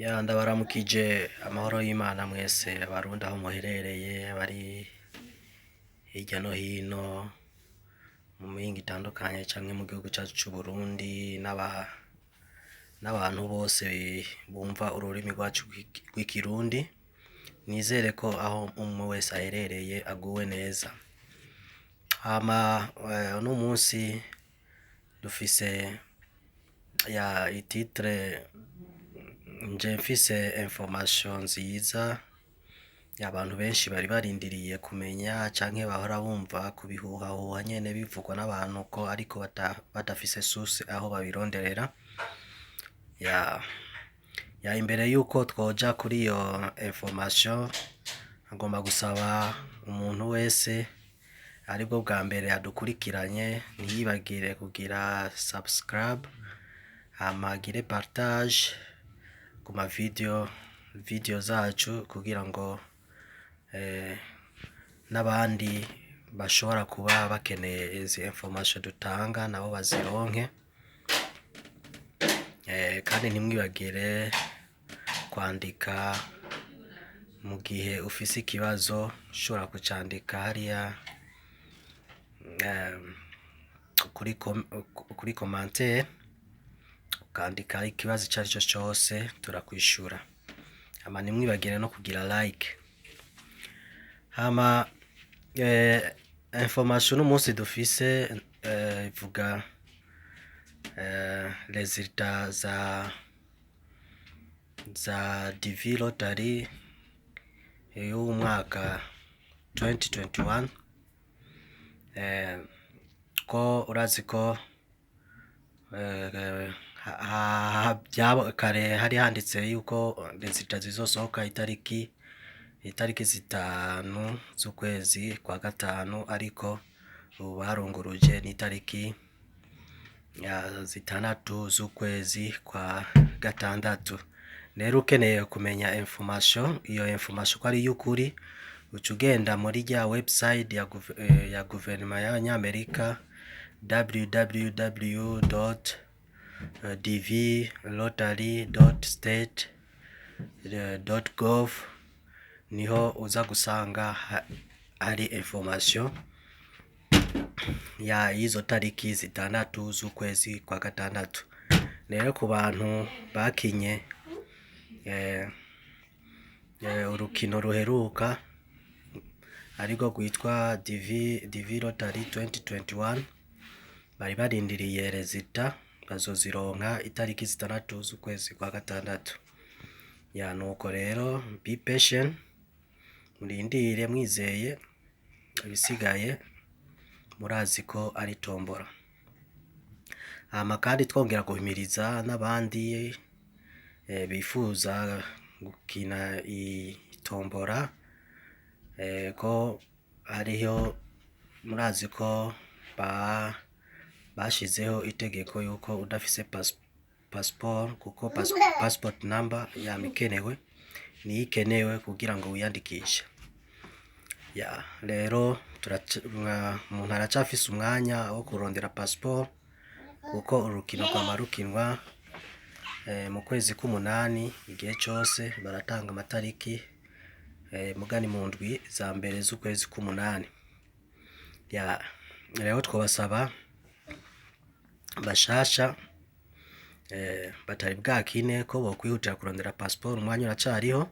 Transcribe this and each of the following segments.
Ndabaramukije amahoro y'Imana mwese abarundi aho muherereye bari hirya no hino mu mihingo itandukanye canke mu gihugu cacu c'u Burundi n'abantu bose bumva ururimi rwacu rw'ikirundi. Nizere ko aho umwe wese aherereye aguwe neza. Uno munsi dufise ititre nje mfise information nziza abantu benshi bari barindiriye kumenya canke bahora bumva kubihuhahuha nyene bivugwa n'abantu ko ariko badafise source aho babironderera. Imbere yuko twoja kuri iyo information agomba gusaba umuntu wese aribwo bwa mbere adukurikiranye ntiyibagire kugira subscribe, amagire partage ku ma video zacu kugira ngo n'abandi bashobora kuba bakeneye izi information dutanga nabo bazironke. Kandi ntimwibagire kwandika mu gihe ufise ikibazo ushobora kucandika hariya kuri commentaire ukandika ikibazo icyo ari cyo cyose turakwishura. Ntimwibagire no kugira like. Information umunsi dufise ivuga resultat za DV Lottery y'umwaka 2021. Ko urazi ko kare hari handitse yuko resultat zizosohoka itariki 5 z'ukwezi kwa gatanu, ariko ubu barunguruje n'itariki 6 z'ukwezi kwa gatandatu. Rero ukeneye kumenya information ko ari y'ukuri uca ugenda muri rya website ya guverinoma y'Abanyamerika www.dvlottery.state.gov. niho uza gusanga hari information y'izo tariki 6 z'ukwezi kwa gatandatu. Rero ku bantu bakinye urukino ruheruka ariko rwitwa DV Lottery 2021 bari barindiriye resultat bazozironka itariki 6 z'ukwezi kwa gatandatu. Nuko rero be patient, murindire mwizeye, ibisigaye murazi ko ari tombora. Kandi twongera guhimiriza n'abandi bifuza gukina itombora ko hariho, murazi ko bashizeho itegeko yuko udafise passport, kuko passport number yamikenewe niyikenewe kugira ngo wiyandikishe. Rero umuntu aracafise umwanya wo kurondera passport kuko urukino rwama rukinwa mu kwezi k'umunani. Igihe cyose baratanga amatariki mugani mu ndwi za mbere z'ukwezi k'umunani. Rero twabasaba bashasha batari bwakine ko bokwihutira kurondera passport, umwanya uracariho.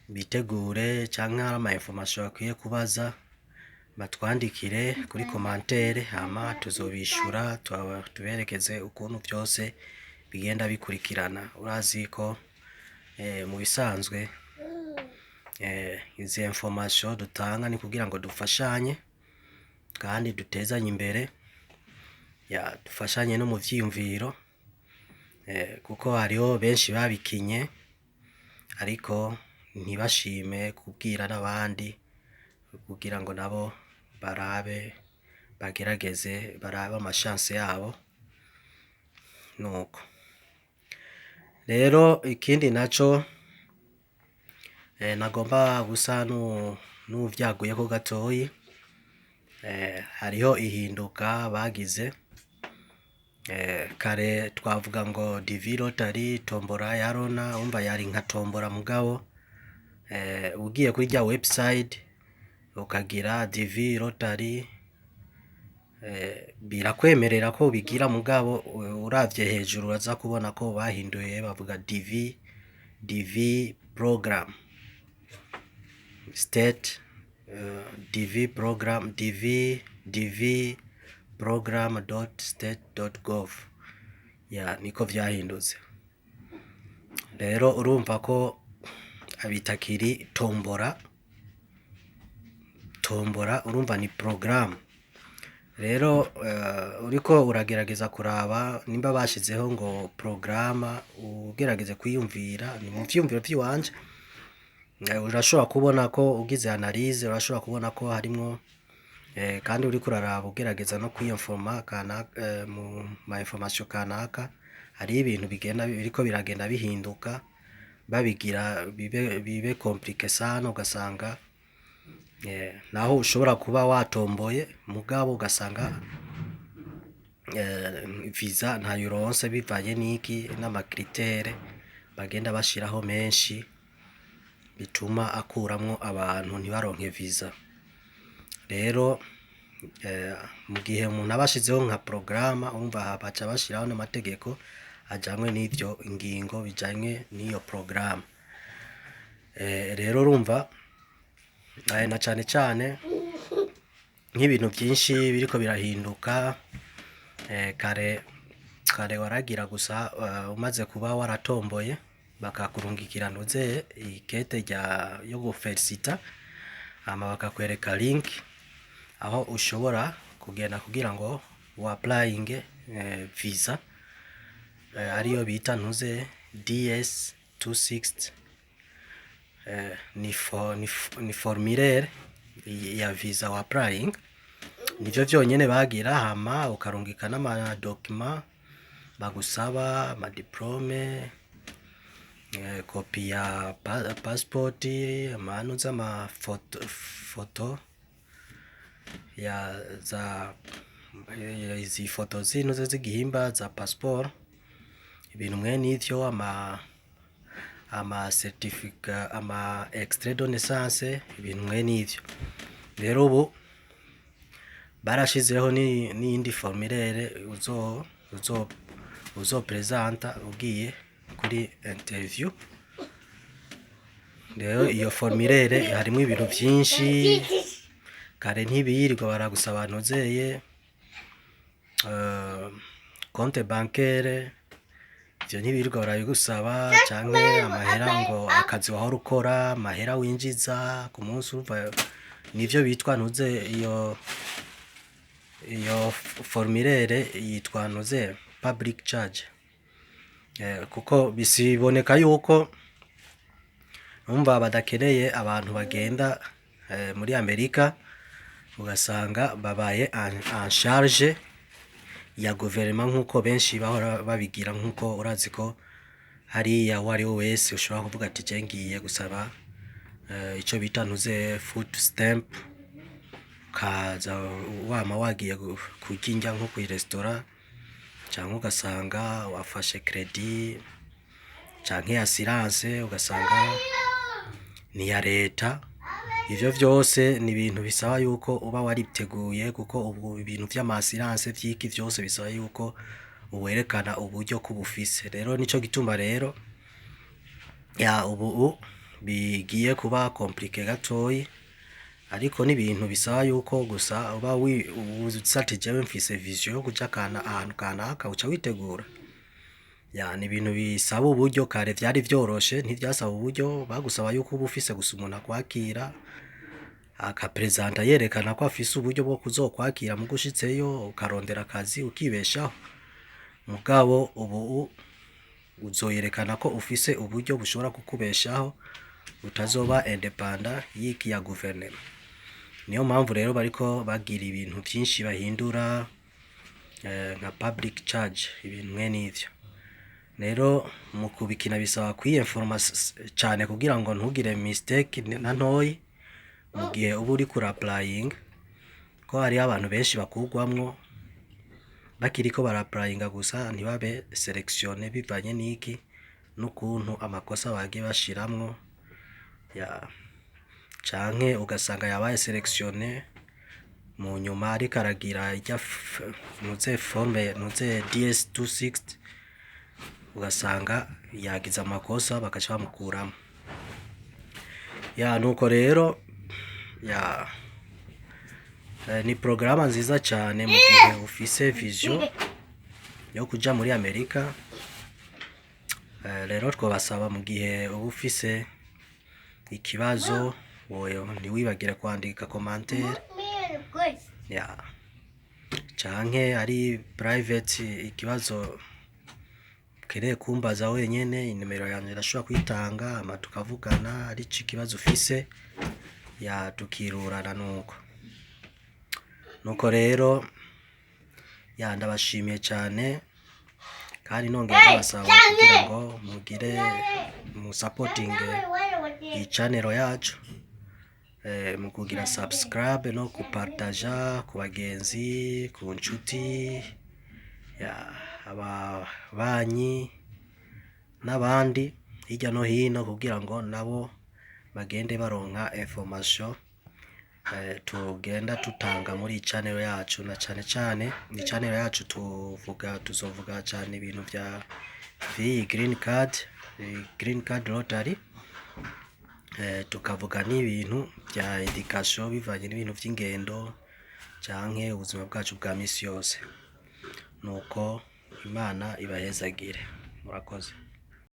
Bitegure canke hari ama information bakwiye kubaza batwandikire kuri commentaire, tuzobishura tuberekeze ukuntu byose bigenda bikurikirana. Urazi ko mu bisanzwe izi information dutanga ni kugira ngo dufashanye kandi dutezanye imbere, dufashanye no mu vyiyumviro, kuko hariho benshi babikinye ariko ntibashime kubwira n'abandi kugira ngo nabo bagerageze barabe amashance yabo. Nuko rero ikindi naco nagomba gusa n'uvyaguye ko gatoyi, hariho ihinduka bagize kare twavuga ngo DV Lottery, tombora ya Rona, umva yari nka tombora mugabo ugiye kuri rya website ukagira DV Lottery birakwemerera ko bigira mugabo uravye hejuru uraza kubona ko bahinduye bavuga DV program state DV program DV program.state.gov ya niko vyahindutse. Rero urumva ko abitakiri tombora urumva ni program. Rero uriko uragerageza kuraba nimba bashizeho ngo programa ugerageze kwiyumvira ni mu vyumviro vy'iwanje, urashobora kubona ko ugize analyse urashobora kubona ko harimwo kandi uriko uraraba ugerageza no kwiyinforma kana mu ma information kanaka hari ibintu bigenda biriko biragenda bihinduka babigira bibe compliqué sana ugasanga naho ushobora kuba watomboye mugabo ugasanga visa nta yuronse bivanye niki n'amakritere bagenda bashiraho menshi bituma akuramwo abantu ntibaronke visa. Rero mu gihe umuntu abashizeho nka programa umva baca bashiraho n'amategeko ajanywe n'ivyo ingingo bijanye n'iyo programa. Rero urumva na cane nk'ibintu byinshi biriko birahinduka. Kare waragira gusa umaze kuba waratomboye bakakurungikira noze ikete yo gufelicita ama bakakwereka link aho ushobora kugenda kugira ngo applying visa ariyo bita ntuze DS260 ni formulaire ya visa applying nivyo vyonyene bagira hama ukarungika n'ama document bagusaba ama diplome kopi ya passport amanu z'ama foto ya za izi foto zino z'igihimba za passport ibintu mwene ivyo ama certificate ama extrait de naissance ibintu mwene ivyo. Rero ubu barashizeho n'indi formulaire uzo presenta ugiye kuri interview. Rero iyo formulaire harimo ibintu byinshi kare ntibiyirirwa baragusaba nozeye compte bancaire ivyo ntibirirwa barabigusaba canke amahera ngo akazi wahora ukora amahera winjiza ku munsi urumva nivyo bitwa ntuze iyo formulaire yitwa ntuze public charge. Kuko bisiboneka yuko umva badakeneye abantu bagenda muri Amerika ugasanga babaye en charge ya gouvernement nkuko benshi bahora babigira nkuko urazi ko hariya wari wese ushobora kuvuga ati cengiye gusaba ico bita ntuze food stamp kaza wama wagiye kujinja nko ku restaurant cyangwa ugasanga wafashe credit canke assurance ugasanga ni ya leta. Ivyo vyose ni ibintu bisaba yuko uba wariteguye kuko ubu ibintu vy'amassurance vyiki vyose bisaba yuko uwerekana uburyo kubufise. Rero nico gituma rero ya ubu bigiye kuba compliqué gatoyi ariko n'ibintu bisaba yuko gusa uba uzati jewe mfise vision yo kuja ahantu kanaka uca witegura. Yani ibintu bisaba uburyo kare vyari vyoroshe ntivyasaba uburyo bagusaba yuko uba ufise gusa umuntu akwakira akapresenta yerekana ko afise uburyo bwo kuzokwakira mu gushitseyo ukarondera akazi ukibeshaho. Mugabo ubu uzoyerekana ko ufise uburyo bushobora kukubeshaho utazoba independent y'iki ya gouvernement. Niyo mpamvu rero bariko bagira ibintu byinshi bahindura nka public charge ibintu mwene ivyo. Rero mu kubikina bisaba kwiyinforma cyane kugira ngo ntugire mistake na ntoyi mu gihe uba uri kuri applying ko hari abantu benshi bakugwamwo bakiriko barapurayinga gusa ntibabe selekisione bivanye n'iki n'ukuntu amakosa bagiye bashiramwo canke ugasanga yabaye selekisione mu nyuma ariko aragira irya forme DS260 ugasanga yagize amakosa bagaca bamukuramo. Nuko rero ni porogaramu nziza cyane mu gihe ufise vision yo kuja muri Amerika. Rero twabasaba mu gihe uba ufise ikibazo ntiwibagire kwandika commentaire canke ari private ikibazo ukeneye kumbaza wenyene, inimero yanjye ndashobora kwitanga ama tukavugana ari ikibazo ufise tukirurana. Nuko rero ndabashimiye cyane kandi nongera ndabasaba kugira ngo mugire musapotinge iyi channel yacu mu kugira subscribe no kupartaja ku bagenzi, ku nshuti, ababanyi n'abandi hirya no hino kugira ngo nabo bagende baronka information tugenda tutanga muri channel yacu. Na cyane ni channel yacu tuzovuga cyane ibintu bya green card lottery, tukavuga n'ibintu bya education bivanye n'ibintu by'ingendo canke ubuzima bwacu bwa misi yose. Nuko Imana ibahezagire, murakoze.